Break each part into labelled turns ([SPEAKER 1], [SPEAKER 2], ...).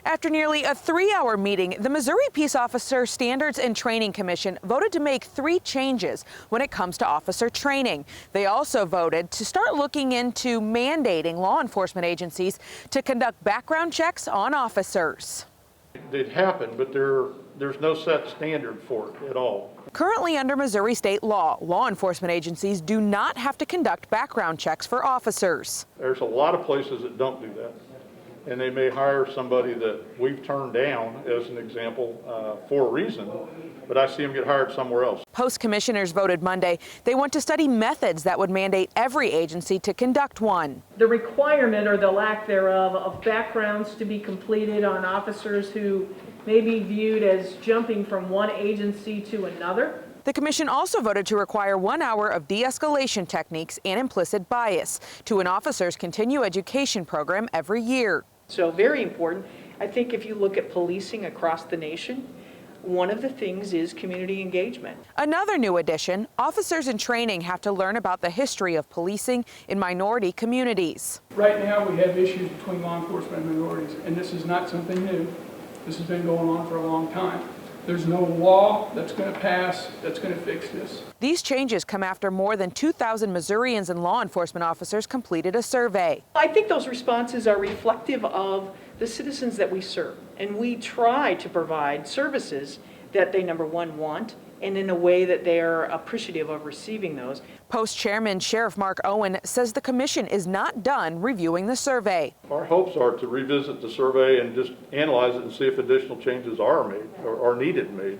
[SPEAKER 1] After nearly a 3-hour meeting, the Missouri Peace Officer Standards and Training Commission voted to make 3 changes when it comes to officer training. They also voted to start looking into mandating law enforcement agencies to conduct background checks on officers.
[SPEAKER 2] It happened, but there's no set standard for it at all.
[SPEAKER 1] Currently, under Missouri state law enforcement agencies do not have to conduct background checks for officers.
[SPEAKER 2] There's a lot of places that don't do that, and they may hire somebody that we've turned down, as an example, for a reason, but I see them get hired somewhere else.
[SPEAKER 1] Post commissioners voted Monday. They want to study methods that would mandate every agency to conduct one.
[SPEAKER 3] The requirement, or the lack thereof, of backgrounds to be completed on officers who may be viewed as jumping from one agency to another.
[SPEAKER 1] The commission also voted to require 1 hour of de-escalation techniques and implicit bias to an officer's continuing education program every year.
[SPEAKER 4] So very important. I think if you look at policing across the nation, one of the things is community engagement.
[SPEAKER 1] Another new addition, officers in training have to learn about the history of policing in minority communities.
[SPEAKER 5] Right now we have issues between law enforcement and minorities, and this is not something new. This has been going on for a long time. There's no law that's going to pass that's going to fix this.
[SPEAKER 1] These changes come after more than 2,000 Missourians and law enforcement officers completed a survey.
[SPEAKER 4] I think those responses are reflective of the citizens that we serve, and we try to provide services that they, number one, want, and in a way that they're appreciative of receiving those.
[SPEAKER 1] Post Chairman Sheriff Mark Owen says the commission is not done reviewing the survey.
[SPEAKER 2] Our hopes are to revisit the survey and just analyze it and see if additional changes are made or are needed made.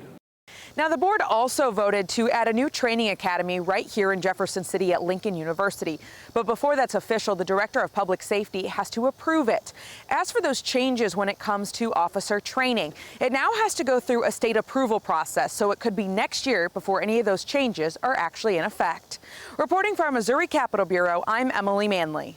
[SPEAKER 1] Now, the board also voted to add a new training academy right here in Jefferson City at Lincoln University. But before that's official, the Director of Public Safety has to approve it. As for those changes when it comes to officer training, it now has to go through a state approval process, so it could be next year before any of those changes are actually in effect. Reporting from our Missouri Capitol Bureau, I'm Emily Manley.